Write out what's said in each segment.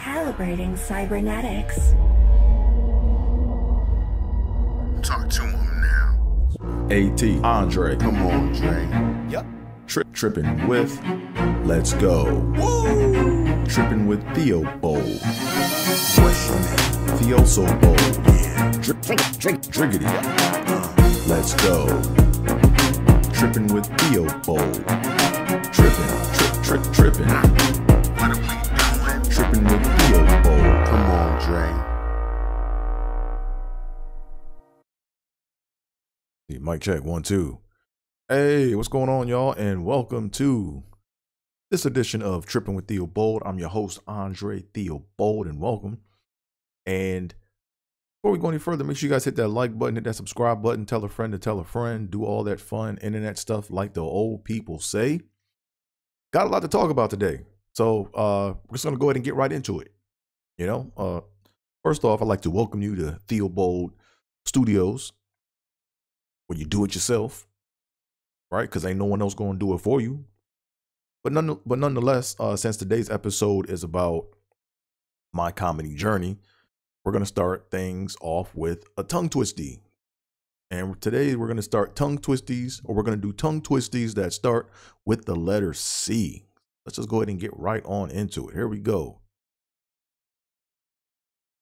Calibrating cybernetics. Talk to him now. AT, Andre. Come on, Dre. Yep. Trippin with Let's Go. Woo! Trippin with Theobold. What's your name? Theo so bold. Yeah. Driggity. Let's go. Trippin with Theobold. Trippin. What are we doing? Trippin with Theobold. Come on, Dre. Mic check, 1, 2. Hey, what's going on, y'all? And welcome to this edition of Trippin with Theobold. I'm your host, Andre Theobold, and welcome. And before we go any further, make sure you guys hit that like button, hit that subscribe button, tell a friend to tell a friend, do all that fun internet stuff like the old people say. Got a lot to talk about today. So we're just going to go ahead and get right into it. First off, I'd like to welcome you to Theobold Studios, where you do it yourself, right? Because ain't no one else going to do it for you. But nonetheless, since today's episode is about my comedy journey, we're going to start things off with a tongue twisty. And today we're going to start tongue twisties, or we're going to do tongue twisties that start with the letter C. Let's just go ahead and get right on into it. Here we go.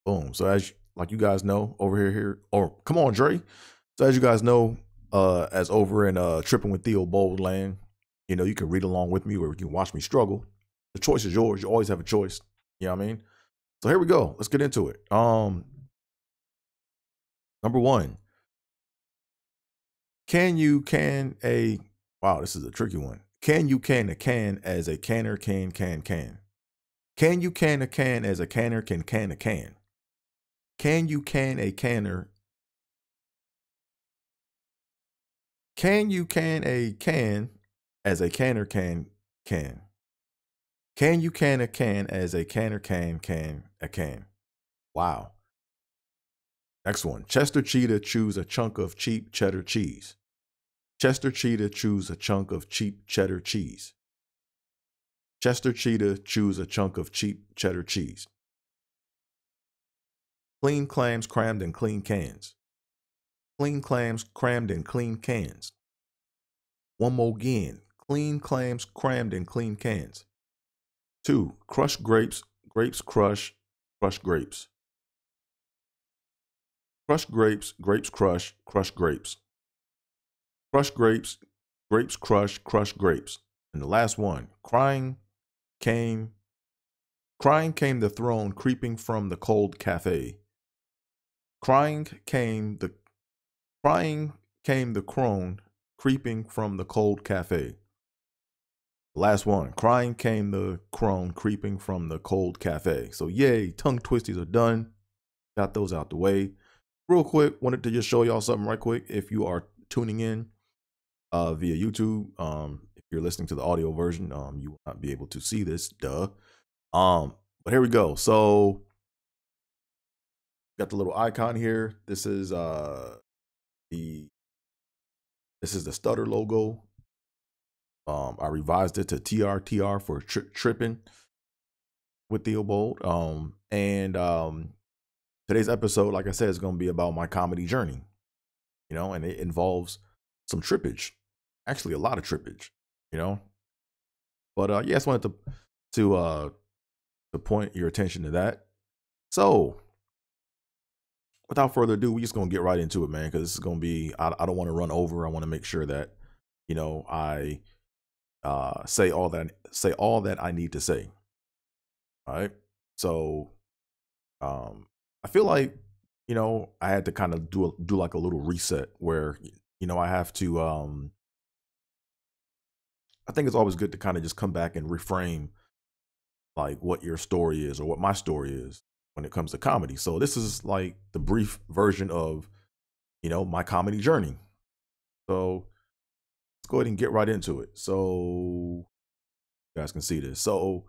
Boom. So like you guys know over or come on, Dre. So as you guys know, as over in Trippin with Theobold land, you can read along with me or you can watch me struggle. The choice is yours. You always have a choice. You know what I mean? So here we go. Let's get into it. Number 1. Wow, this is a tricky one. Can you can a can as a canner can? Can you can a can as a canner can a can? Can you can a canner? Can you can a can as a canner can? Can you can a can as a canner can a can? Wow. Next one. Chester Cheetah chews a chunk of cheap cheddar cheese. Chester Cheetah chews a chunk of cheap cheddar cheese. Chester Cheetah chews a chunk of cheap cheddar cheese. Clean clams crammed in clean cans. Clean clams crammed in clean cans. One more again. Clean clams crammed in clean cans. 2. Crushed grapes, crush grapes. Crushed grapes, crush grapes. Crushed grapes, crush grapes. And the last one. Crying came the throne creeping from the cold cafe. Crying came the crone creeping from the cold cafe. Last one. Crying came the crone creeping from the cold cafe. So yay, tongue twisties are done. Got those out the way. Real quick, wanted to just show y'all something right quick. If you are tuning in via YouTube, if you're listening to the audio version, you will not be able to see this, duh. But here we go. So got the little icon here. This is the stutter logo. I revised it to TRTR for Trippin with Theobold. Today's episode, like I said, is going to be about my comedy journey, and it involves some trippage, actually a lot of trippage, But yeah, I just wanted to point your attention to that. So without further ado, we just going to get right into it, man, because this is going to be, I don't want to run over. I want to make sure that, I say all that I need to say. All right. So I feel like, I had to kind of do like a little reset where, I have to, I think it's always good to kind of just come back and reframe like what your story is or what my story is when it comes to comedy. So this is like the brief version of, my comedy journey. So let's go ahead and get right into it. So you guys can see this. So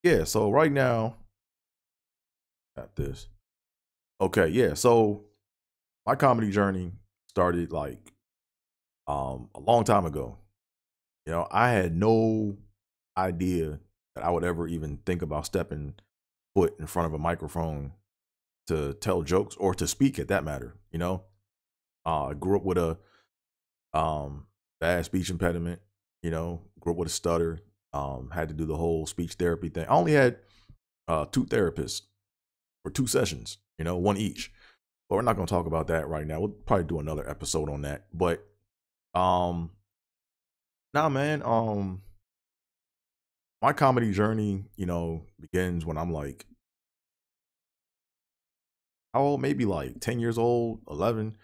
yeah, so right now, got this. Okay, yeah. So my comedy journey started like a long time ago. I had no idea that I would ever even think about stepping foot in front of a microphone to tell jokes or to speak at that matter, you know. I grew up with a bad speech impediment, you know, grew up with a stutter, had to do the whole speech therapy thing. I only had 2 therapists for 2 sessions, you know, one each. But we're not going to talk about that right now. We'll probably do another episode on that. But nah, man, my comedy journey, you know, begins when I'm like, how old? Maybe like 10 years old, 11.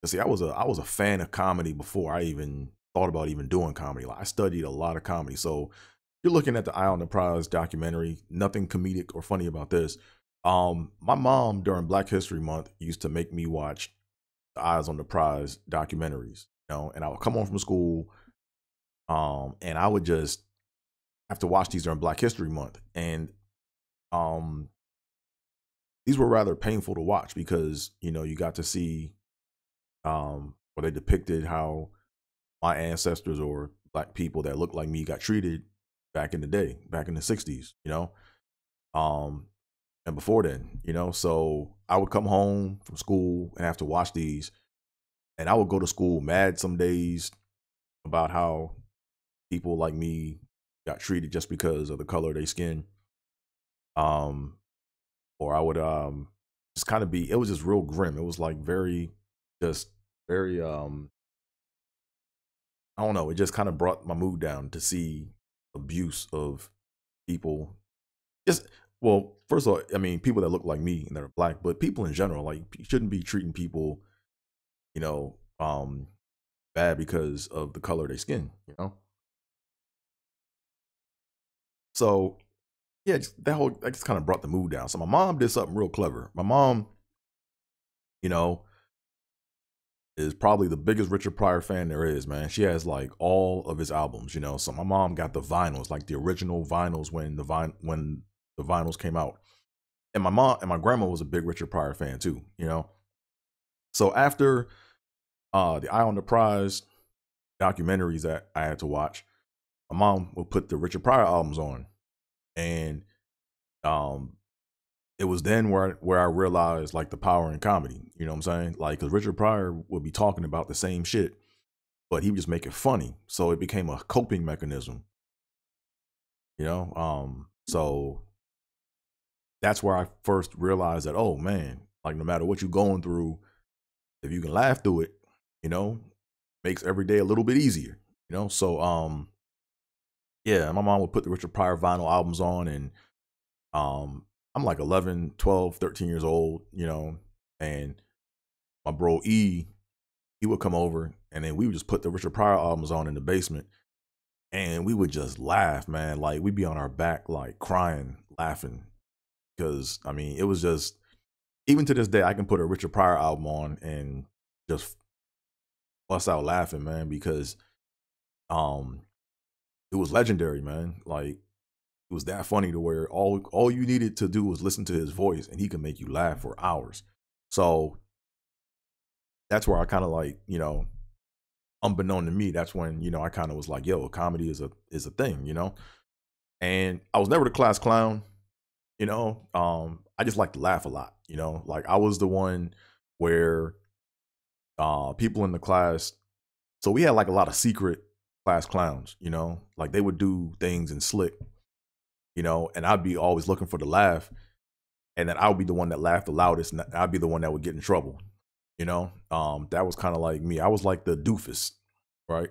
See, I was a fan of comedy before I even thought about even doing comedy. Like I studied a lot of comedy. So you're looking at the Eye on the Prize documentary, nothing comedic or funny about this. My mom during Black History Month used to make me watch the Eyes on the Prize documentaries, you know, and I would come home from school, and I would just have to watch these during Black History Month. And these were rather painful to watch because, you know, you got to see where they depicted how my ancestors or Black people that looked like me got treated back in the day, back in the 60s, you know, and before then, you know. So I would come home from school and have to watch these, and I would go to school mad some days about how people like me got treated just because of the color of their skin. Or I would just kind of be, it was just real grim. It was like very I don't know, it just kind of brought my mood down to see abuse of people. Just, well, first of all, I mean, people that look like me and that are Black, but people in general, like, you shouldn't be treating people, you know, bad because of the color of their skin, you know? So, yeah, that just kind of brought the mood down. So my mom did something real clever. My mom, you know, is probably the biggest Richard Pryor fan there is, man. She has like all of his albums, you know. So my mom got the vinyls, like the original vinyls when the vinyls came out. And my mom and my grandma was a big Richard Pryor fan too, you know. So after the Eye on the Prize documentaries that I had to watch, my mom would put the Richard Pryor albums on. And it was then where I realized like the power in comedy, you know what I'm saying? Like, cause Richard Pryor would be talking about the same shit, but he would just make it funny. So it became a coping mechanism, you know? So that's where I first realized that, oh man, like no matter what you're going through, if you can laugh through it, you know, makes every day a little bit easier, you know? So, yeah, my mom would put the Richard Pryor vinyl albums on, and I'm like 11, 12, 13 years old, you know, and my bro E, he would come over, and then we would just put the Richard Pryor albums on in the basement, and we would just laugh, man. Like, we'd be on our back, like crying, laughing, because I mean, it was just, even to this day, I can put a Richard Pryor album on and just bust out laughing, man, because it was legendary, man. Like, it was that funny to where all you needed to do was listen to his voice and he could make you laugh for hours. So that's where I kind of like, you know, unbeknown to me, that's when, you know, I kind of was like, yo, comedy is a thing, you know? And I was never the class clown, you know? I just like to laugh a lot, you know? Like, I was the one where people in the class, so we had like a lot of secret class clowns, you know? Like, they would do things in slick, you know, and I'd be always looking for the laugh, and then I would be the one that laughed the loudest, and I'd be the one that would get in trouble, you know. That was kind of like me. I was like the doofus, right?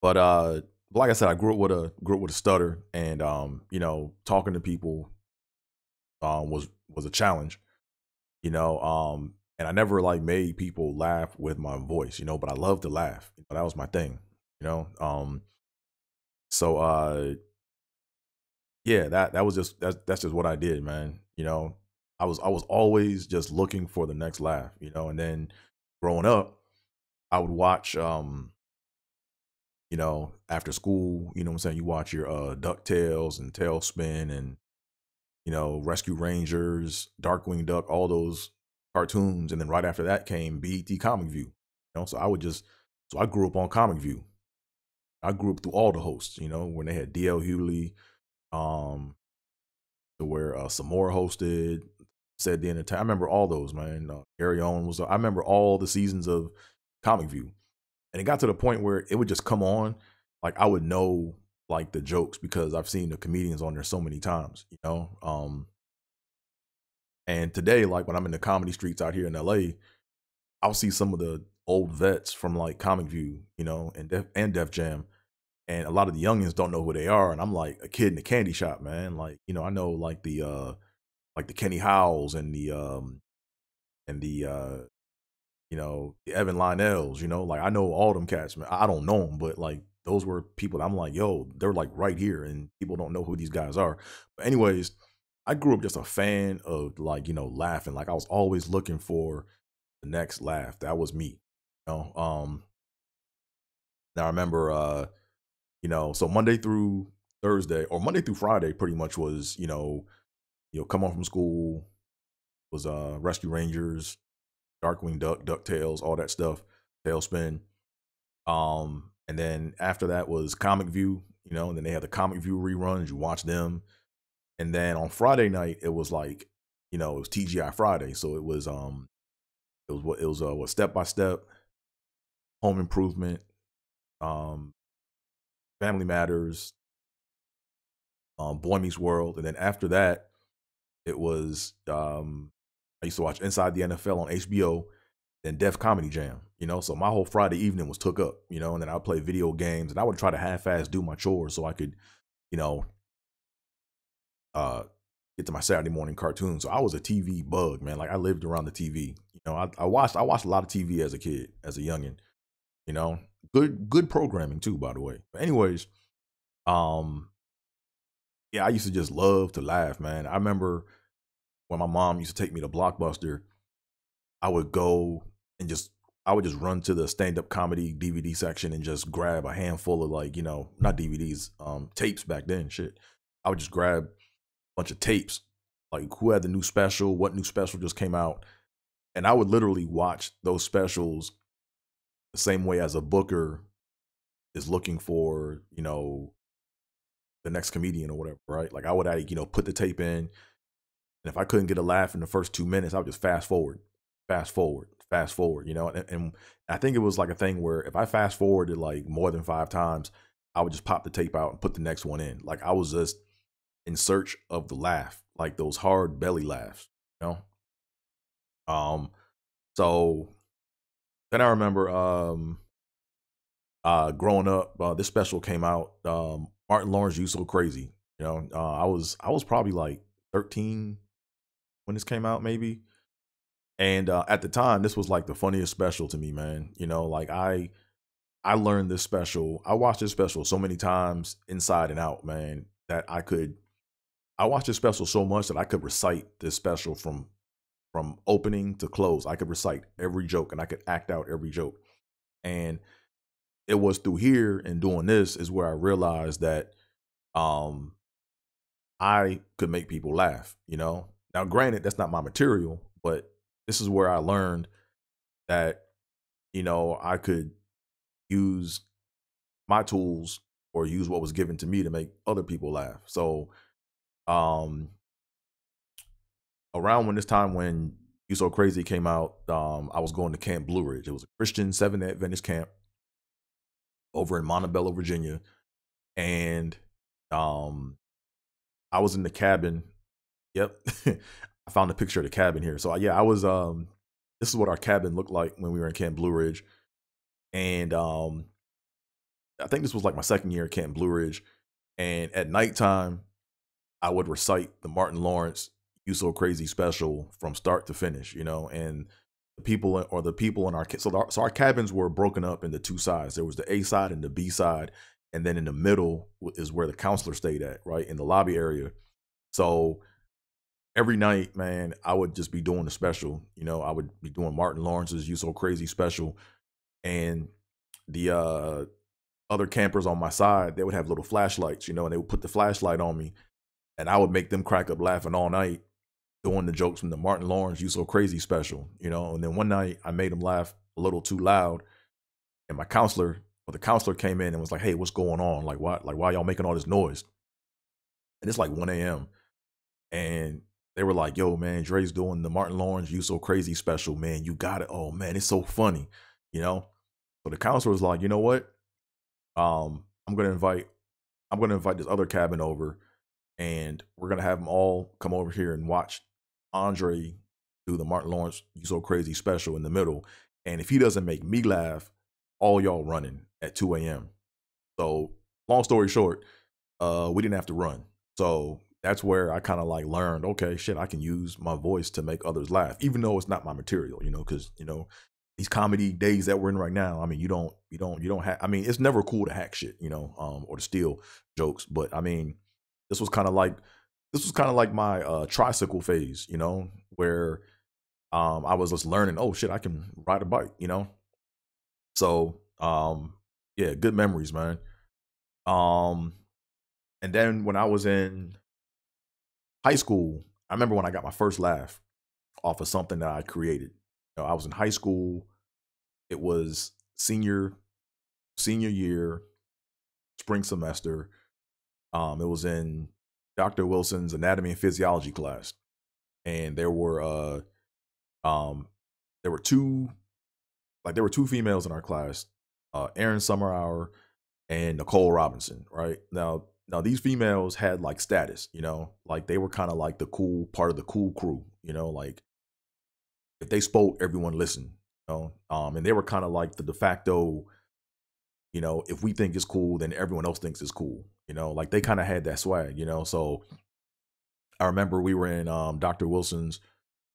But like I said, I grew up with a stutter, and you know, talking to people was a challenge, you know. And I never like made people laugh with my voice, you know, but I love to laugh. That was my thing, you know. So yeah, that was just that's just what I did, man. You know, I was always just looking for the next laugh, you know. And then growing up, I would watch you know, after school, you know what I'm saying, you watch your DuckTales and Tailspin and, you know, Rescue Rangers, Darkwing Duck, all those cartoons, and then right after that came BET Comic View. You know, so I grew up on Comic View. I grew up through all the hosts, you know, when they had DL Hughley, um, to where Samora hosted, said the entertainer. I remember all those, man. Gary Owen was. I remember all the seasons of Comic View, and it got to the point where it would just come on. Like I would know like the jokes because I've seen the comedians on there so many times, you know. And today, like when I'm in the comedy streets out here in LA, I'll see some of the old vets from like Comic View, you know, and Def Jam, and a lot of the youngins don't know who they are, and I'm like a kid in the candy shop, man. Like you know, I know like the Kenny Howells and the you know the Evan Lionels, you know, like I know all them cats, man. I don't know them, but like those were people that I'm like, yo, they're like right here, and people don't know who these guys are. But anyways, I grew up just a fan of like you know laughing. Like I was always looking for the next laugh. That was me, you know. Now I remember, you know, so Monday through Thursday or Monday through Friday, pretty much was you know, come home from school was Rescue Rangers, Darkwing Duck, DuckTales, all that stuff, Tailspin. And then after that was Comic View, you know, and then they had the Comic View reruns. You watch them, and then on Friday night it was like, you know, it was TGI Friday, so it was what Step by Step, Home Improvement, um, Family Matters, Boy Meets World, and then after that it was I used to watch Inside the NFL on HBO, then Def Comedy Jam, you know. So my whole Friday evening was took up, you know, and then I'd play video games and I would try to half-ass do my chores so I could, you know, uh get to my Saturday morning cartoons. So I was a TV bug, man. Like I lived around the TV. You know, I watched a lot of TV as a kid, as a youngin', you know. Good programming too, by the way. But anyways, um, yeah, I used to just love to laugh, man. I remember when my mom used to take me to Blockbuster, I would go and I would just run to the stand-up comedy DVD section and just grab a handful of like, you know, not DVDs, tapes back then, shit. I would just grab a bunch of tapes, like who had the new special, what new special just came out, and I would literally watch those specials the same way as a booker is looking for, you know, the next comedian or whatever, right? Like I would, you know, put the tape in, and if I couldn't get a laugh in the first 2 minutes, I would just fast forward, fast forward, you know. And I think it was like a thing where if I fast forwarded like more than 5 times, I would just pop the tape out and put the next one in. Like I was just in search of the laugh, like those hard belly laughs, you know. So then I remember growing up, this special came out. Martin Lawrence, You So Crazy. You know, I was probably like 13 when this came out, maybe. And at the time, this was like the funniest special to me, man. You know, like I learned this special. I watched this special so many times inside and out, man, that I watched this special so much that I could recite this special from opening to close. I could recite every joke and I could act out every joke. And it was through here and doing this is where I realized that um I could make people laugh, you know. Now granted, that's not my material, but this is where I learned that, you know, I could use my tools or use what was given to me to make other people laugh. So um around when this time when You So Crazy came out, I was going to Camp Blue Ridge. It was a Christian Seventh-day Adventist camp over in Montebello, Virginia. And I was in the cabin. Yep. I found a picture of the cabin here. So yeah, I was this is what our cabin looked like when we were in Camp Blue Ridge. And I think this was like my second year at Camp Blue Ridge. And at nighttime, I would recite the Martin Lawrence You So Crazy special from start to finish, you know, and the people in our so our cabins were broken up into two sides. There was the A side and the B side, and then in the middle is where the counselor stayed at, right in the lobby area. So every night, man, I would just be doing the special. You know, I would be doing Martin Lawrence's You So Crazy special, and the other campers on my side, they would have little flashlights, you know, and they would put the flashlight on me, and I would make them crack up laughing all night doing the jokes from the Martin Lawrence You So Crazy special, you know. And then one night I made them laugh a little too loud, and the counselor came in and was like, "Hey, what's going on? Like why y'all making all this noise?" and it's like 1 a.m. and they were like, "Yo, man, Dre's doing the Martin Lawrence You So Crazy special, man. You got it. Oh man, it's so funny, you know." So the counselor was like, "You know what? I'm gonna invite this other cabin over, and we're gonna have them all come over here and watch Andre do the Martin Lawrence You So Crazy special in the middle. And if he doesn't make me laugh, all y'all running at 2 a.m." So long story short, we didn't have to run. So that's where I kind of like learned, okay, shit, I can use my voice to make others laugh, even though it's not my material, because these comedy days that we're in right now. I mean, you don't have. I mean, it's never cool to hack shit, or to steal jokes. But I mean, this was kind of like my tricycle phase, where I was just learning. Oh shit, I can ride a bike. So yeah, good memories, man. Um, and then when I was in high school, I remember when I got my first laugh off of something that I created. I was in high school. It was senior year, spring semester. It was in Dr. Wilson's anatomy and physiology class, and um there were two females in our class, Erin Summerhour and Nicole Robinson. Right now these females had like status, like they were kind of like the cool part of the cool crew, like if they spoke, everyone listened. And they were kind of like the de facto, if we think it's cool, then everyone else thinks it's cool. Like they kind of had that swag. So I remember we were in Dr. Wilson's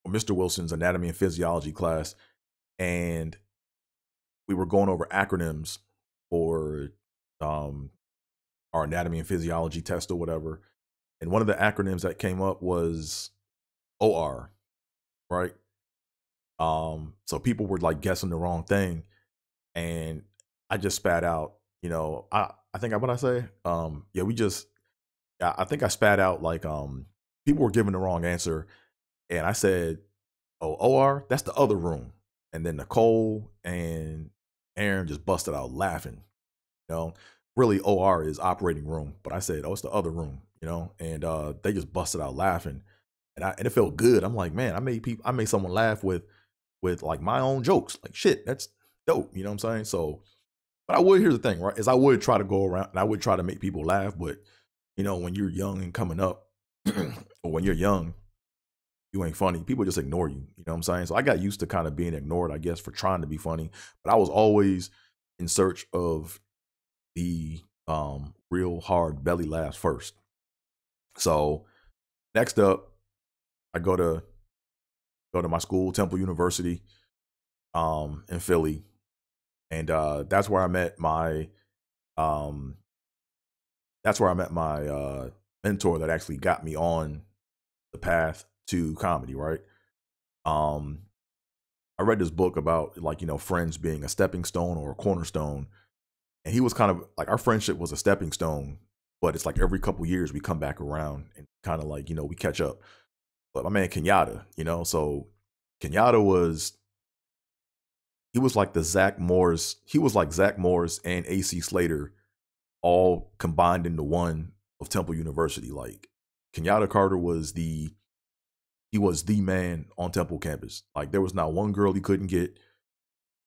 or Mr. Wilson's anatomy and physiology class, and we were going over acronyms for our anatomy and physiology test or whatever. And one of the acronyms that came up was OR, right? So people were like guessing the wrong thing, and I just spat out, I think what I say, yeah, I think I spat out like people were giving the wrong answer, and I said, "Oh, OR, that's the other room." And then Nicole and Aaron just busted out laughing. Really OR is operating room, but I said, "Oh, it's the other room," and they just busted out laughing, and it felt good. I'm like, man, I made someone laugh with like my own jokes. Like shit, that's dope. You know what I'm saying? So, but here's the thing, right? Is I would try to go around and I would try to make people laugh, but when you're young and coming up, or when you're young, you ain't funny. People just ignore you. You know what I'm saying? So I got used to kind of being ignored, I guess, for trying to be funny. But I was always in search of the real hard belly laughs first. So next up, I go to my school, Temple University, in Philly, and that's where I met my mentor that actually got me on the path to comedy. Right. Um, I read this book about like friends being a stepping stone or a cornerstone, and he was kind of like our friendship was a stepping stone, but it's like every couple years we come back around and kind of like we catch up. But my man Kenyatta, so Kenyatta he was like Zach Morris. He was like Zach Morris and AC Slater all combined into one of Temple University. Like Kenyatta Carter was the man on Temple campus. Like there was not one girl he couldn't get.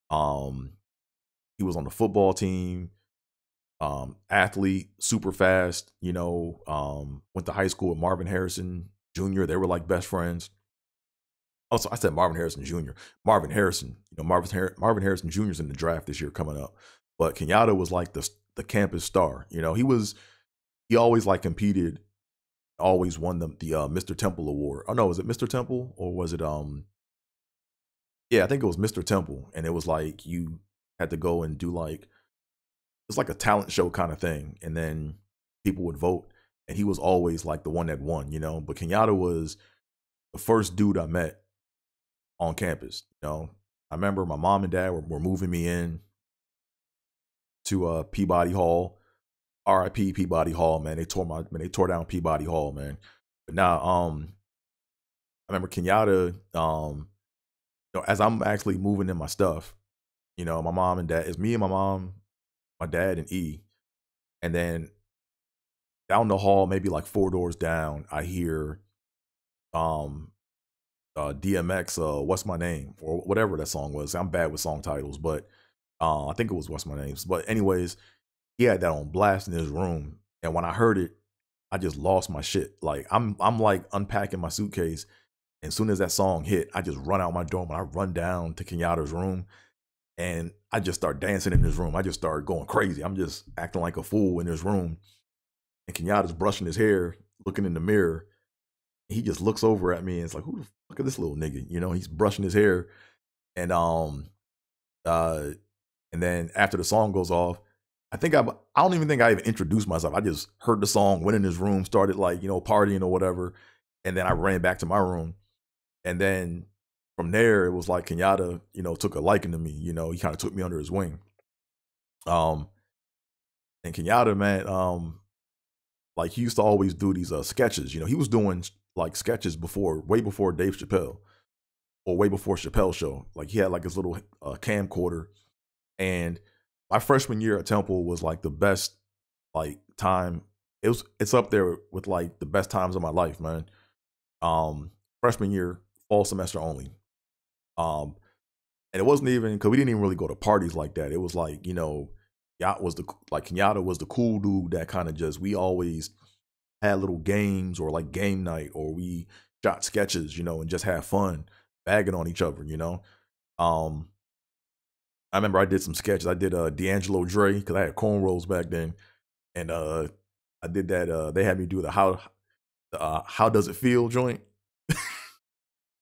He was on the football team, athlete, super fast, went to high school with Marvin Harrison Jr. They were like best friends. Also, I said Marvin Harrison Jr. Marvin Harrison, Marvin Harrison Jr. is in the draft this year coming up. But Kenyatta was like the campus star. He always like competed, always won the Mr. Temple award. Oh no, was it Mr. Temple or was it yeah, I think it was Mr. Temple, and it was like you had to go and do like it's like a talent show kind of thing, and then people would vote, and he was always like the one that won, But Kenyatta was the first dude I met on campus. I remember my mom and dad were moving me in to Peabody Hall. R.I.P. Peabody Hall, man. They tore down Peabody Hall, man. But now, I remember Kenyatta. As I'm actually moving in my stuff, my mom and dad. It's me and my mom, my dad, and E. And then down the hall, maybe like 4 doors down, I hear um DMX, What's My Name, or whatever that song was. I'm bad with song titles, but I think it was What's My Name. But anyways, he had that on blast in his room, and when I heard it, I just lost my shit. Like I'm like unpacking my suitcase, and as soon as that song hit, I just run out my dorm and I run down to Kenyatta's room, and I just start dancing in his room. I just start going crazy. I'm just acting like a fool in his room, and Kenyatta's brushing his hair, looking in the mirror. He just looks over at me and it's like, who the fuck is this little nigga? You know, he's brushing his hair, and uh and then after the song goes off, I don't even think I even introduced myself. I just heard the song, went in his room, started like, partying or whatever. And then I ran back to my room. And then from there, it was like Kenyatta, took a liking to me. He kind of took me under his wing. And Kenyatta, man, like he used to always do these sketches. He was doing like sketches way before Dave Chappelle, or way before Chappelle's show. Like he had like his little camcorder. And my freshman year at Temple was like the best like time. It's up there with like the best times of my life, man. Freshman year, fall semester only. And it wasn't even because we didn't even really go to parties like that. It was like, Kenyatta was the cool dude that kind of just, we always had little games or like game night, or we shot sketches, and just have fun bagging on each other, I remember I did some sketches. I did D'Angelo Dre because I had cornrows back then, and I did that. They had me do the how does it feel joint.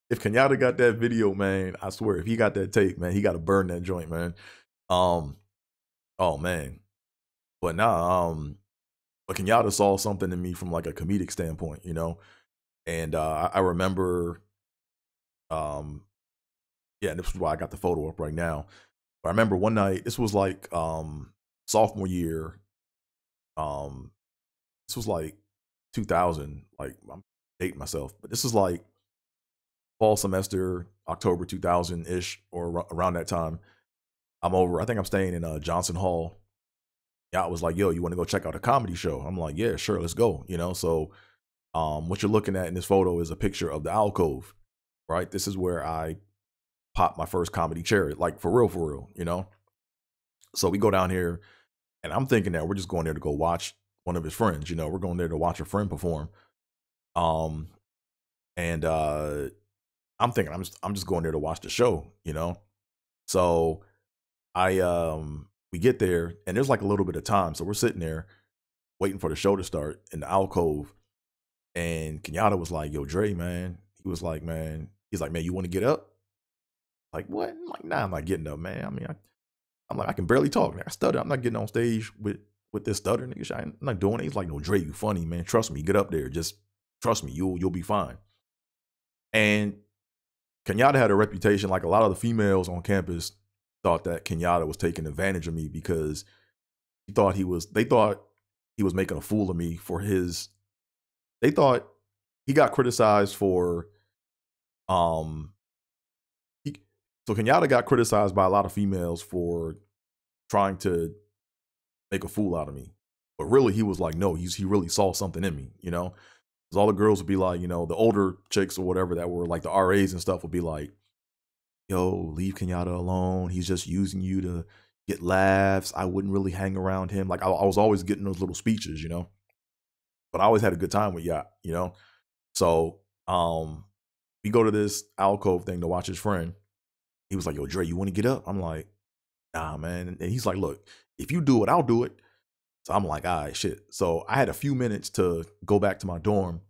If Kenyatta got that video, man, I swear, if he got that tape, man, he got to burn that joint, man. Oh man, but nah, but Kenyatta saw something in me from like a comedic standpoint, and I remember, yeah, this is why I got the photo up right now. But I remember one night, this was like sophomore year. This was like 2000. Like I'm dating myself, but this is like fall semester, October 2000 ish, or around that time. I'm over. I think I'm staying in Johnson Hall. Yeah, I was like, "Yo, you want to go check out a comedy show?" I'm like, "Yeah, sure, let's go." So what you're looking at in this photo is a picture of the alcove, right? This is where I popped my first comedy cherry, like for real, So we go down here, and I'm thinking that we're just going there to go watch one of his friends. We're going there to watch a friend perform. And I'm thinking I'm just going there to watch the show. So we get there, and there's like a little bit of time, so we're sitting there waiting for the show to start in the alcove. And Kenyatta was like, "Yo, Dre, man," he was like, "Man," he's like, "Man, you want to get up?" Like, what? I'm like, "Nah, I'm not getting up, man. I mean, I'm like, I can barely talk. Man. I stutter. I'm not getting on stage with this stutter, nigga. I'm not doing it." He's like, "No, Dre, you funny, man. Trust me. Get up there. Just trust me. You'll be fine." And Kenyatta had a reputation, like a lot of the females on campus thought that Kenyatta was taking advantage of me because they thought he was making a fool of me for his. They thought he got criticized for so Kenyatta got criticized by a lot of females for trying to make a fool out of me. But really, he was like, no, he really saw something in me, Because all the girls would be like, the older chicks or whatever that were like the RAs and stuff would be like, "Yo, leave Kenyatta alone. He's just using you to get laughs. I wouldn't really hang around him." Like I was always getting those little speeches, But I always had a good time with Yacht, So we go to this alcove thing to watch his friend. He was like, "Yo, Dre, you want to get up?" I'm like, "Nah, man." And he's like, "Look, if you do it, I'll do it." So I'm like, "All right, shit." So I had a few minutes to go back to my dorm,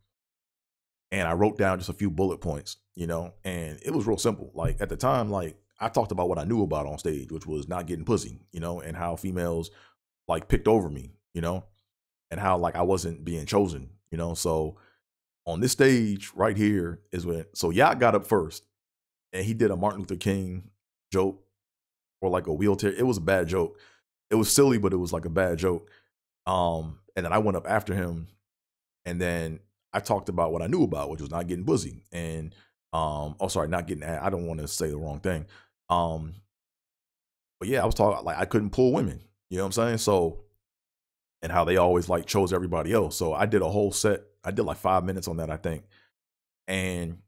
and I wrote down just a few bullet points, and it was real simple. Like at the time, like I talked about what I knew about on stage, which was not getting pussy, and how females like picked over me, and how like I wasn't being chosen, So on this stage right here is when Yacht got up first, and he did a Martin Luther King joke, or like a wheelchair. It was a bad joke. It was silly, but it was like a bad joke. And then I went up after him, and then I talked about what I knew about, which was not getting pussy. And not getting. I don't want to say the wrong thing. But yeah, I was talking like I couldn't pull women. You know what I'm saying? So and how they always like chose everybody else. So I did a whole set. I did like 5 minutes on that, I think. And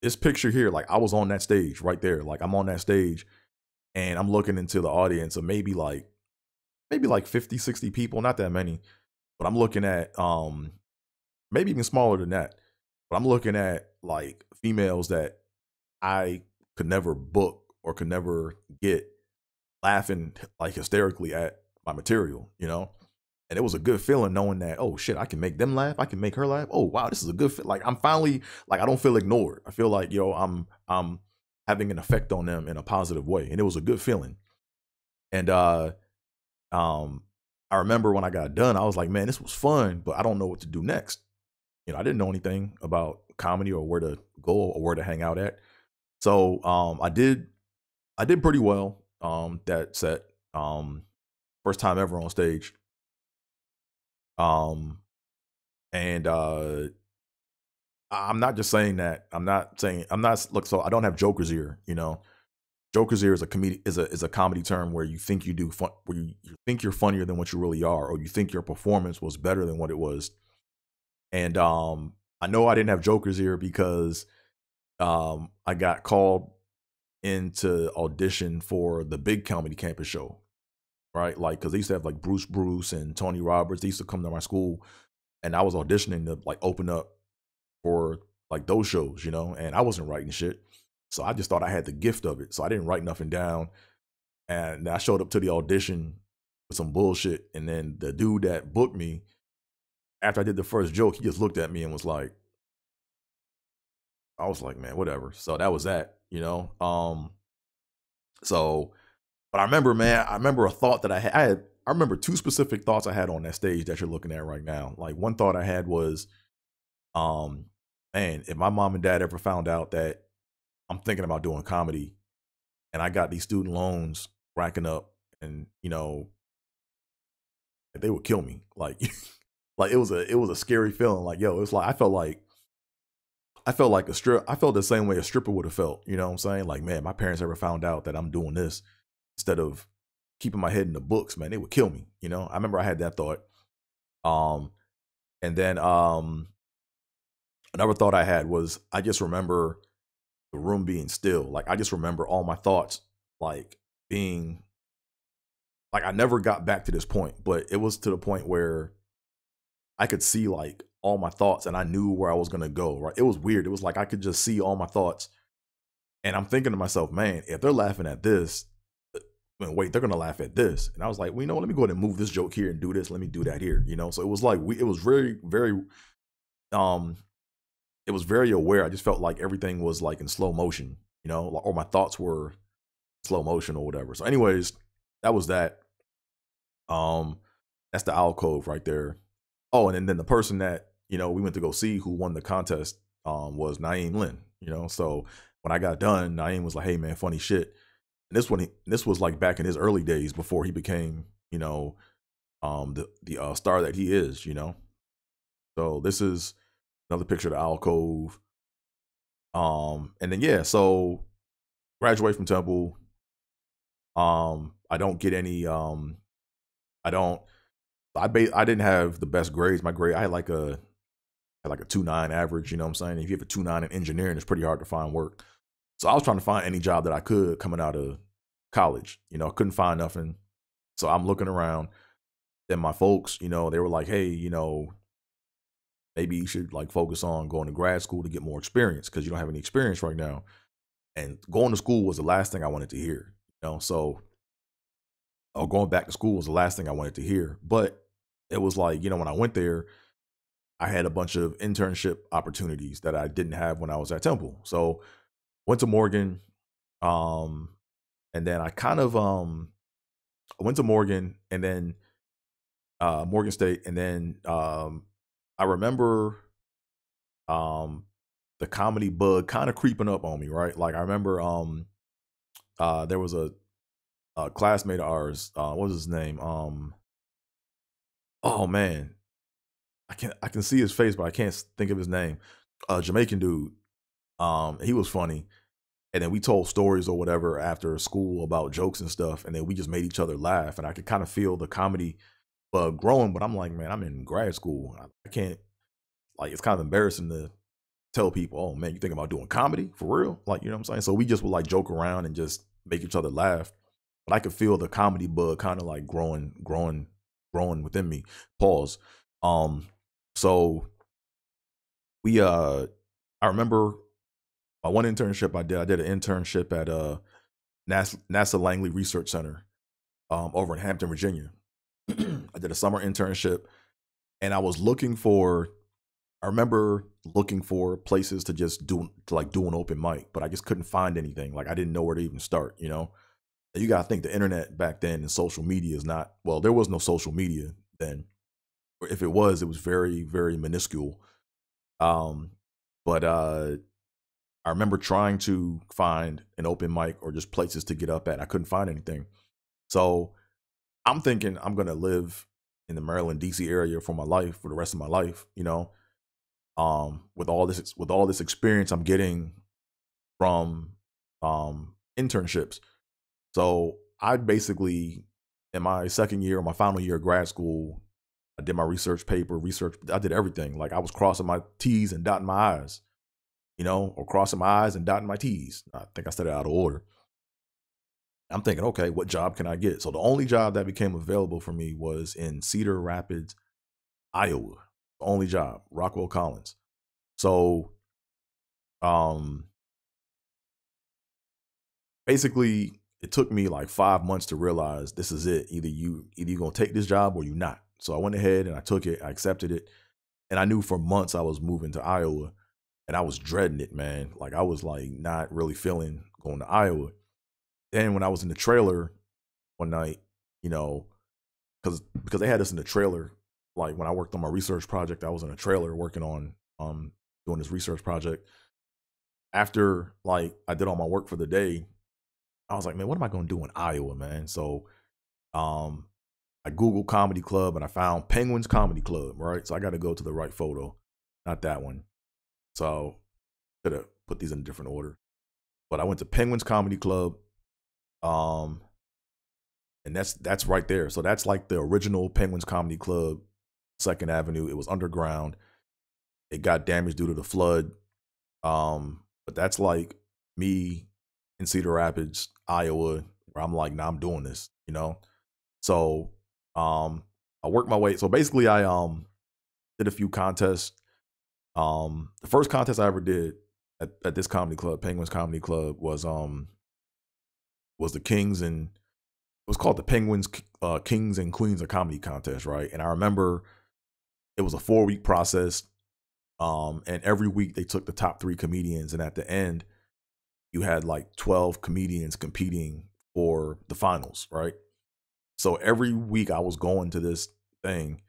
this picture here, like I was on that stage right there. Like I'm on that stage and I'm looking into the audience of maybe like 50, 60 people, not that many. But I'm looking at maybe even smaller than that. But I'm looking at like females that I could never book or could never get laughing like hysterically at my material, you know? And it was a good feeling knowing that, oh shit, I can make them laugh. I can make her laugh. Oh wow, this is a good fit. Like I'm finally, like I don't feel ignored. I feel like, yo, I'm having an effect on them in a positive way. And it was a good feeling. And um I remember when I got done, I was like, man, this was fun, but I don't know what to do next. You know, I didn't know anything about comedy or where to go or where to hang out at. So I did pretty well that set. First time ever on stage. Um and I'm not just saying that. I'm not look, so I don't have Joker's ear, you know. Joker's ear is a comedy is a comedy term where you think you do fun, where you think you're funnier than what you really are, or you think your performance was better than what it was. And I know I didn't have Joker's ear because I got called into audition for the big comedy campus show, right? Like, because they used to have like Bruce and Tony Roberts. They used to come to my school, and I was auditioning to like open up for like those shows, you know. And I wasn't writing shit, so I just thought I had the gift of it. So I didn't write nothing down, and I showed up to the audition with some bullshit. And then the dude that booked me, after I did the first joke, he just looked at me and was like, I was like, man, whatever. So that was that, you know. So, but I remember, man, I remember a thought that I remember two specific thoughts I had on that stage that you're looking at right now. Like one thought I had was, um, man, if my mom and dad ever found out that I'm thinking about doing comedy and I got these student loans racking up, and you know, they would kill me. Like, like it was a scary feeling. Like, yo, it's like I felt like I felt the same way a stripper would have felt. You know what I'm saying? Like, man, my parents ever found out that I'm doing this instead of keeping my head in the books, man, they would kill me. You know, I remember I had that thought. Um, and then another thought I had was I just remember the room being still. Like I just remember all my thoughts like being like I never got back to this point, but it was to the point where I could see like all my thoughts and I knew where I was gonna go. Right? It was weird. It was like I could just see all my thoughts, and I'm thinking to myself, man, if they're laughing at this, wait, they're gonna laugh at this. And I was like, well, you know, let me go ahead and move this joke here and do this. Let me do that here. You know, so it was like it was very, very, um, it was very aware. I just felt like everything was like in slow motion. You know, or my thoughts were slow motion or whatever. So, anyways, that was that. That's the alcove right there. Oh, and then the person that, you know, we went to go see who won the contest was Naeem Lynn, you know. So when I got done, Naeem was like, hey man, funny shit. And this was like back in his early days before he became, you know, the star that he is, you know. So this is another picture of the alcove. And then yeah, so graduate from Temple. I don't get any I don't I didn't have the best grades. My grade, I had like a 2.9 average, you know what I'm saying? If you have a 2.9 in engineering, it's pretty hard to find work. So I was trying to find any job that I could coming out of college. You know, couldn't find nothing. So I'm looking around. Then my folks, you know, they were like, hey, you know, maybe you should like focus on going to grad school to get more experience because you don't have any experience right now. And going to school was the last thing I wanted to hear, you know? So, or going back to school was the last thing I wanted to hear. But it was like, you know, when I went there, I had a bunch of internship opportunities that I didn't have when I was at Temple. So went to Morgan, and then I kind of went to Morgan and then Morgan State, and then I remember the comedy bug kind of creeping up on me, right? Like I remember there was a classmate of ours, what was his name? Oh man, I can see his face, but I can't think of his name. Jamaican dude. He was funny. And then we told stories or whatever after school about jokes and stuff, and then we just made each other laugh. And I could kind of feel the comedy growing. But I'm like, man, I'm in grad school. I can't, like, it's kind of embarrassing to tell people, oh man, you think about doing comedy for real? Like, you know what I'm saying? So we just would like joke around and just make each other laugh. But I could feel the comedy bug kind of like growing within me. Pause. Um, so we I remember my one internship I did an internship at NASA Langley Research Center over in Hampton, Virginia. I did a summer internship, and I remember looking for places to just do an open mic, but I just couldn't find anything. Like I didn't know where to even start, you know? And you gotta think the internet back then and social media is not, well, there was no social media then. Or if it was very, very minuscule. Um, but I remember trying to find an open mic or just places to get up at. I couldn't find anything. So I'm thinking I'm gonna live in the Maryland, DC area for my life, for the rest of my life, you know. With all this experience I'm getting from internships. So I basically, in my second year, my final year of grad school, I did my research paper, I did everything. Like I was crossing my T's and dotting my I's, you know, or crossing my I's and dotting my T's. I think I said it out of order. I'm thinking, okay, what job can I get? So the only job that became available for me was in Cedar Rapids, Iowa. The only job, Rockwell Collins. So um basically it took me like 5 months to realize this is it. Either you're gonna take this job or you're not. So I went ahead and I took it, I accepted it. And I knew for months I was moving to Iowa, and I was dreading it, man. Like I was like not really feeling going to Iowa. Then when I was in the trailer one night, you know, because they had us in the trailer. Like when I worked on my research project, I was in a trailer working on doing this research project. After like I did all my work for the day, I was like, man, what am I gonna do in Iowa, man? So um I Googled comedy club and I found Penguins Comedy Club, right? So I got to go to the right photo, not that one. So could have put these in a different order. But I went to Penguins Comedy Club, um, and that's right there. So that's like the original Penguins Comedy Club, Second Avenue. It was underground. It got damaged due to the flood. But that's like me in Cedar Rapids, Iowa, where I'm like, nah, I'm doing this, you know. So I worked my way. So basically, I did a few contests. The first contest I ever did at this comedy club, Penguins Comedy Club, was the Kings, and it was called the Penguins Kings and Queens of Comedy Contest, right? And I remember it was a 4-week process. And every week they took the top 3 comedians, and at the end, you had like 12 comedians competing for the finals, right? So every week I was going to this thing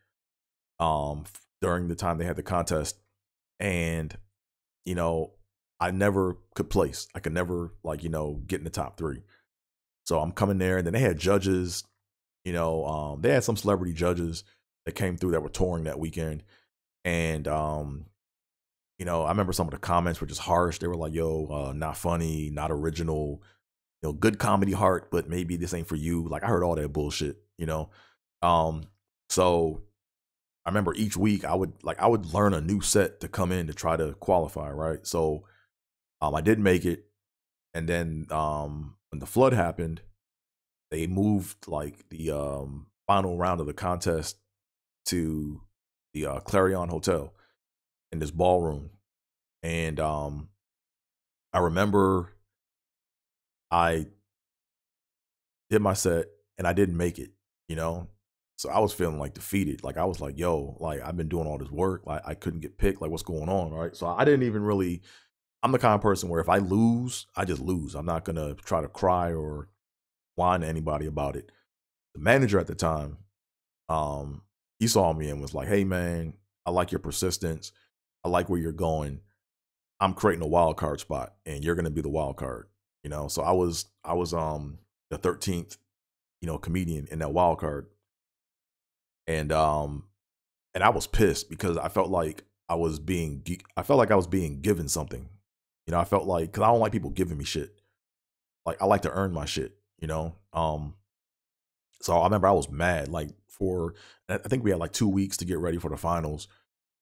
during the time they had the contest, and you know, I never could place. I could never like, you know, get in the top 3. So I'm coming there, and then they had judges, you know, they had some celebrity judges that came through that were touring that weekend. And you know, I remember some of the comments were just harsh. They were like, yo, not funny, not original, you know, good comedy heart, but maybe this ain't for you. Like I heard all that bullshit, you know. So I remember each week I would learn a new set to come in to try to qualify, right? So I did make it, and then when the flood happened, they moved like the final round of the contest to the Clarion Hotel in this ballroom, and I remember I did my set and I didn't make it, you know. So I was feeling like defeated. Like I was like, yo, like I've been doing all this work, like I couldn't get picked. Like what's going on, right? So I didn't even really. I'm the kind of person where if I lose, I just lose. I'm not gonna try to cry or whine to anybody about it. The manager at the time, he saw me and was like, "Hey man, I like your persistence. I like where you're going. I'm creating a wild card spot, and you're gonna be the wild card." You know, so I was the 13th, you know, comedian in that wild card, and I was pissed because I felt like I was being given something. You know, I felt like, because I don't like people giving me shit. Like I like to earn my shit, you know. So I remember I was mad. Like I think we had like 2 weeks to get ready for the finals.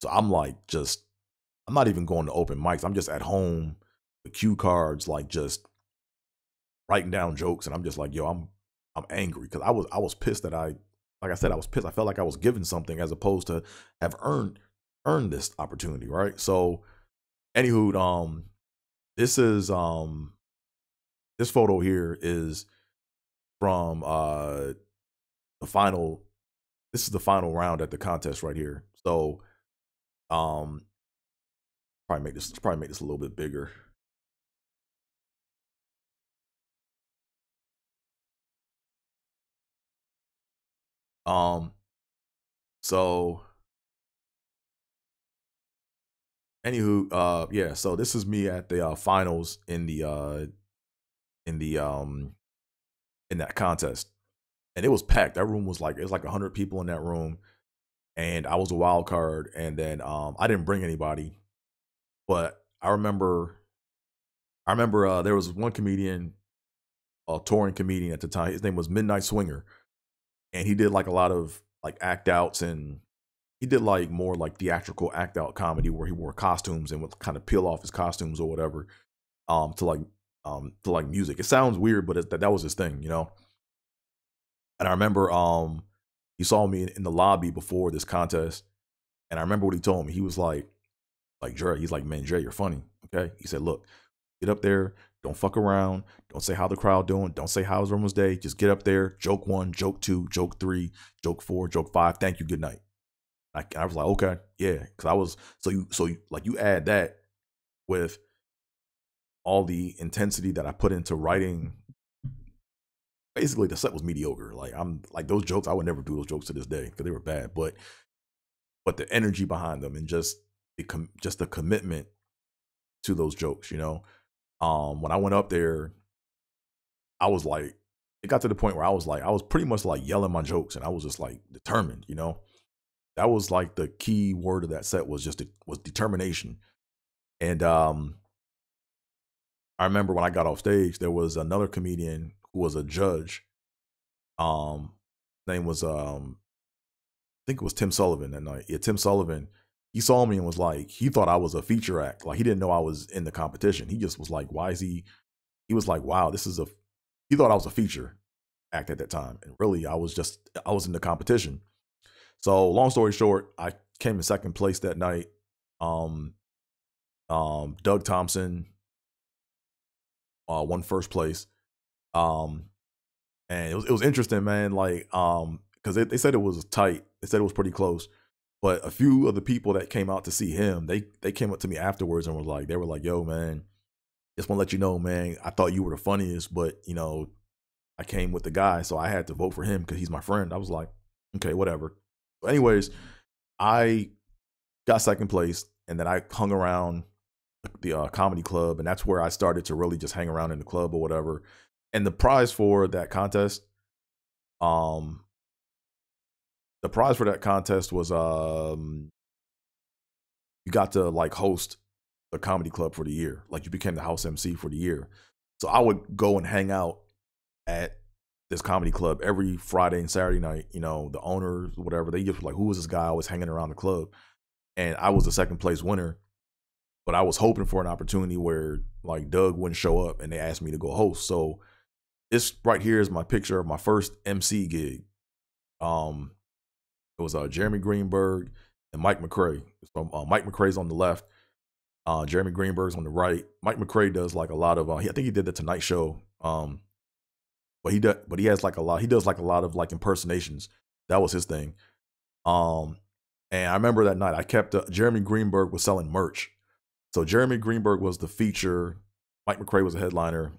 So I'm like, I'm not even going to open mics. I'm just at home with cue cards, like just writing down jokes, and I'm just like, yo, I'm angry because I was pissed that like I said, I was pissed. I felt like I was given something as opposed to have earned this opportunity, right? So, anywho, this is this photo here is from the final. This is the final round at the contest right here. So, um, probably make this a little bit bigger. Um, so anywho, yeah, so this is me at the finals in the in that contest. And it was packed. That room was like, it was like 100 people in that room, and I was a wild card, and then I didn't bring anybody, but I remember there was one comedian, a touring comedian at the time. His name was Midnight Swinger, and he did like a lot of like act outs, and he did like more like theatrical act out comedy where he wore costumes and would kind of peel off his costumes or whatever to like music. It sounds weird, but that was his thing, you know. And I remember he saw me in the lobby before this contest, and I remember what he told me. He was like Dre, he's like, man, Dre, you're funny. Okay. He said, look, get up there, don't fuck around, don't say how the crowd doing, don't say how's everyone's day. Just get up there, joke one, joke two, joke three, joke four, joke five, thank you, good night. I was like, okay, yeah. Cause I was like you add that with all the intensity that I put into writing. Basically, the set was mediocre. Like I'm like those jokes, I would never do those jokes to this day because they were bad. But the energy behind them and just just the commitment to those jokes, you know. When I went up there, I was like, it got to the point where I was pretty much like yelling my jokes, and I was just like determined, you know. That was like the key word of that set was was determination. And I remember when I got off stage, there was another comedian who was a judge. Name was I think it was Tim Sullivan that night. Yeah, Tim Sullivan. He saw me and was like, he thought I was a feature act. Like he didn't know I was in the competition. He just was like, why is he? He was like, wow, this is a. He thought I was a feature act at that time, and really, I was in the competition. So long story short, I came in second place that night. Um, Doug Thompson won first place. Um, and it was interesting, man. Like, because they said it was tight. They said it was pretty close. But a few of the people that came out to see him, they came up to me afterwards and was like, they were like, "Yo, man, just want to let you know, man. I thought you were the funniest, but you know, I came with the guy, so I had to vote for him because he's my friend." I was like, "Okay, whatever." But anyways, I got second place, and then I hung around the comedy club, and that's where I started to really just hang around in the club or whatever. And the prize for that contest, um, was you got to like host the comedy club for the year. Like you became the house MC for the year. So I would go and hang out at this comedy club every Friday and Saturday night. You know, the owners, whatever, they just were like, who was this guy always hanging around the club? And I was the second place winner. But I was hoping for an opportunity where like Doug wouldn't show up and they asked me to go host. So this right here is my picture of my first MC gig. It was Jeremy Greenberg and Mike McCrae. So Mike McCrae's on the left, Jeremy Greenberg's on the right. Mike McCrae does like a lot of I think he did the Tonight Show. But he has like a lot. He does like a lot of like impersonations. That was his thing. And I remember that night I kept Jeremy Greenberg was selling merch. So Jeremy Greenberg was the feature. Mike McCrae was a headliner.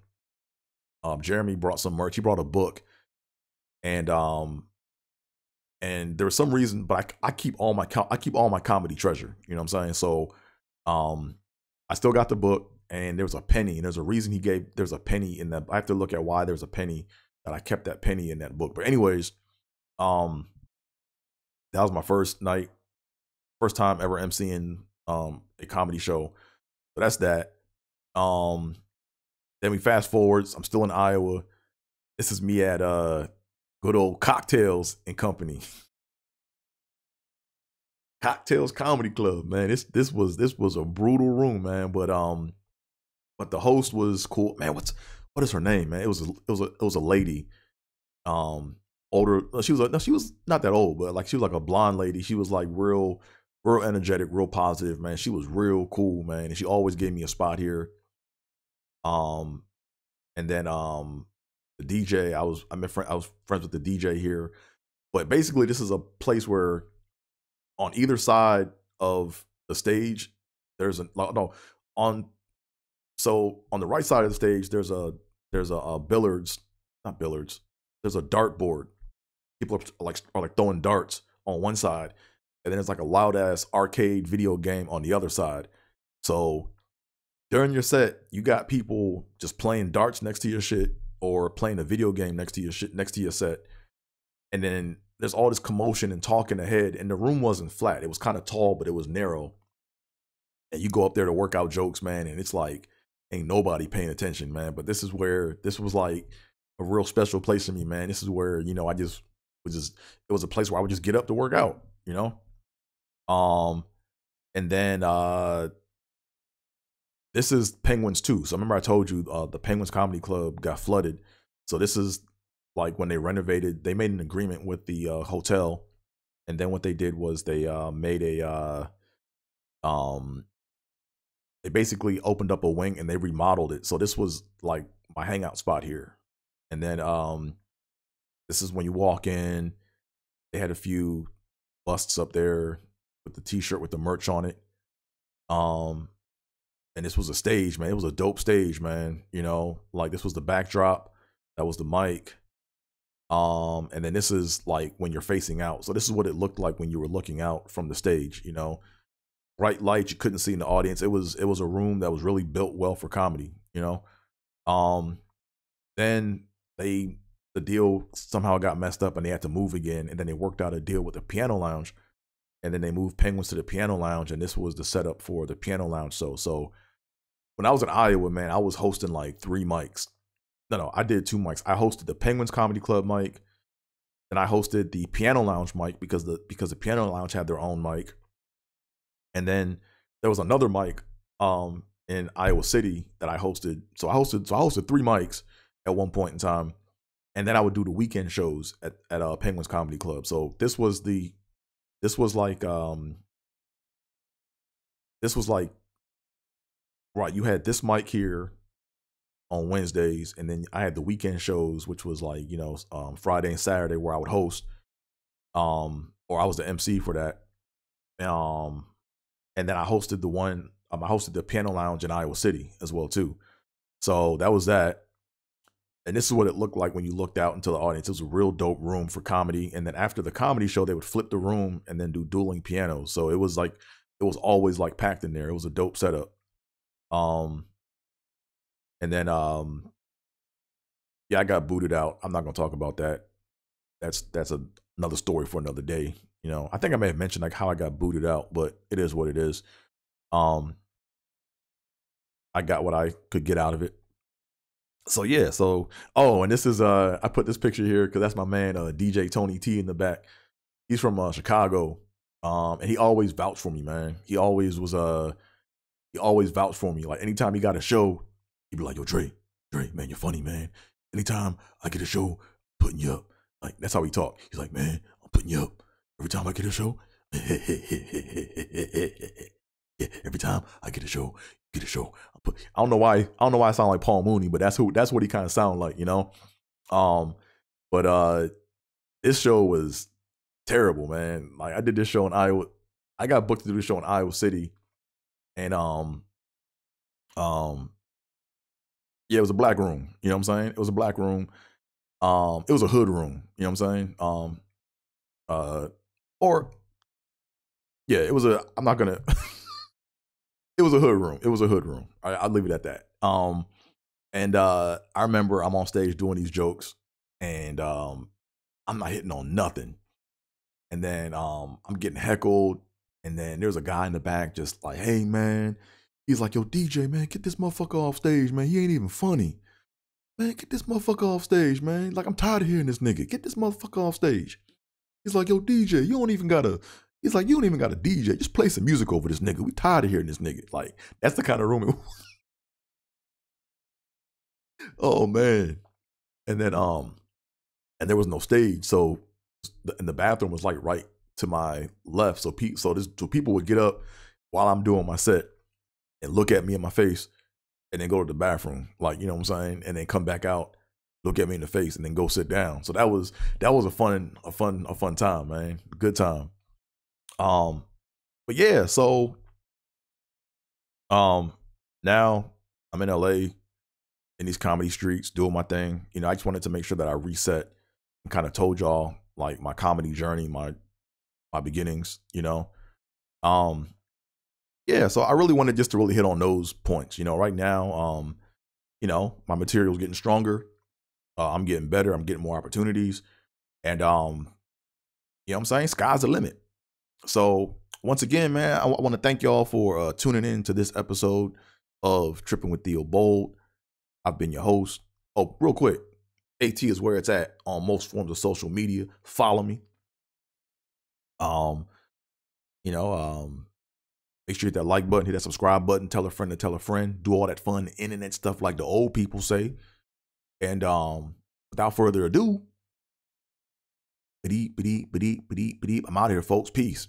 Jeremy brought some merch. He brought a book, and there was some reason, but I keep all my comedy treasure. You know what I'm saying? So I still got the book, and there was a penny, and there's a reason there's a penny in that. I have to look at why there's a penny that I kept that penny in that book. But anyways, that was my first night, first time ever emceeing a comedy show. So that's that. Then we fast forwards. I'm still in Iowa. This is me at Good old Cocktails and Company. Cocktails Comedy Club, man. This was a brutal room, man. But the host was cool, man. What is her name, man? It was a lady, older. She was no, she was not that old, but like she was like a blonde lady. She was like real energetic, real positive, man. She was real cool, man. And she always gave me a spot here. Um, and then the DJ, I was friends with the DJ here. But basically, this is a place where on either side of the stage, there's a no on so on the right side of the stage, there's a billiards, not billiards. There's a dart board. People are like throwing darts on one side, and then there's like a loud ass arcade video game on the other side. So during your set, you got people just playing darts next to your shit or playing a video game next to your shit next to your set, and then there's all this commotion and talking ahead, and the room wasn't flat. It was kind of tall, but it was narrow. And you go up there to work out jokes, man, and it's like ain't nobody paying attention, man. But this was like a real special place for me, man. This is where, I just it was a place where I would just get up to work out, and then this is Penguins too. So remember I told you the Penguins Comedy Club got flooded. So this is like when they renovated, they made an agreement with the hotel, and then what they did was they made a they basically opened up a wing and they remodeled it. So this was like my hangout spot here. And then this is when you walk in. They had a few busts up there with the t-shirt with the merch on it. And this was a stage, man. It was a dope stage, man. Like this was the backdrop, that was the mic. And then this is like when you're facing out. So this is what it looked like when you were looking out from the stage, bright lights you couldn't see in the audience. It was a room that was really built well for comedy, Then the deal somehow got messed up and they had to move again, and then they worked out a deal with the piano lounge, and then they moved Penguins to the piano lounge, and this was the setup for the piano lounge. So when I was in Iowa, man, I was hosting like 3 mics. No, I did 2 mics. I hosted the Penguins Comedy Club mic, then I hosted the piano lounge mic because the piano lounge had their own mic. And then there was another mic in Iowa City that I hosted. So I hosted 3 mics at one point in time. And then I would do the weekend shows at Penguins Comedy Club. So this was like right, you had this mic here on Wednesdays, and then I had the weekend shows, which was like, Friday and Saturday where I would host. Or I was the MC for that. And then I hosted the piano lounge in Iowa City as well too. So that was that. And this is what it looked like when you looked out into the audience. It was a real dope room for comedy. And then after the comedy show, they would flip the room and then do dueling pianos. So it was always like packed in there. It was a dope setup. And then yeah, I got booted out. I'm not gonna talk about that. That's another story for another day. I think I may have mentioned like how I got booted out, but it is what it is. I got what I could get out of it. So yeah, and this is I put this picture here because that's my man DJ Tony T in the back. He's from Chicago, and he always vouched for me, man. He always vouched for me. Like anytime he got a show, he'd be like, "Yo, Dre, man, you're funny, man. Anytime I get a show, I'm putting you up." Like that's how he talk. He's like, "Man, I'm putting you up every time I get a show." Yeah, every time I get a show, I don't know why I sound like Paul Mooney, but that's what he kind of sound like, But this show was terrible, man. Like I did this show in Iowa. I got booked to do this show in Iowa City, and yeah, it was a black room. You know what I'm saying? It was a black room. It was a hood room. You know what I'm saying? Or yeah, it was a. I'm not gonna. It was a hood room. It was a hood room. I'll leave it at that. And I remember I'm on stage doing these jokes, and I'm not hitting on nothing. And then I'm getting heckled, and then there's a guy in the back just like, "Hey man," he's like, "Yo DJ man, get this motherfucker off stage, man. He ain't even funny." man, get this motherfucker off stage, man. Like, I'm tired of hearing this nigga. Get this motherfucker off stage. He's like, yo, DJ, you don't even gotta DJ. Just play some music over this nigga. We tired of hearing this nigga. Like, that's the kind of room it was. Oh, man. And then, and there was no stage. So, and the bathroom was like right to my left. So people would get up while I'm doing my set and look at me in my face and then go to the bathroom. Like, you know what I'm saying? And then come back out, look at me in the face, and then go sit down. So that was a fun time, man. Good time. But yeah, so now I'm in LA in these comedy streets doing my thing. You know, I just wanted to make sure that I reset and kind of told y'all like my comedy journey, my beginnings, you know. Yeah, so I really wanted just to really hit on those points. You know, right now, you know, my material's getting stronger. I'm getting better. I'm getting more opportunities. And, you know what I'm saying? Sky's the limit. So once again, man, I want to thank y'all for tuning in to this episode of Trippin' with Theobold. I've been your host. Oh, real quick, AT is where it's at on most forms of social media. Follow me. You know, make sure you hit that like button, hit that subscribe button, tell a friend to tell a friend, do all that fun internet stuff like the old people say. And without further ado, I'm out of here, folks. Peace.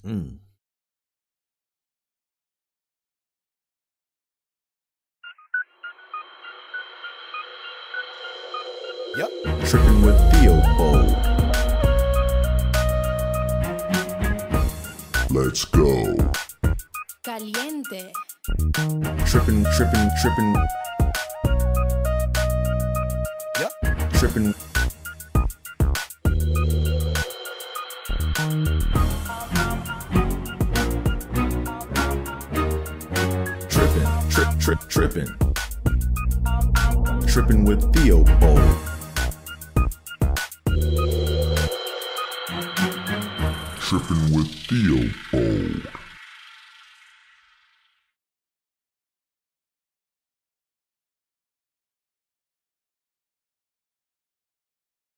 Yep. Trippin' with Theobold. Let's go. Caliente. Trippin'. Yep. Trippin'. Trippin'. Trippin' with Theobold. Trippin' with Theobold.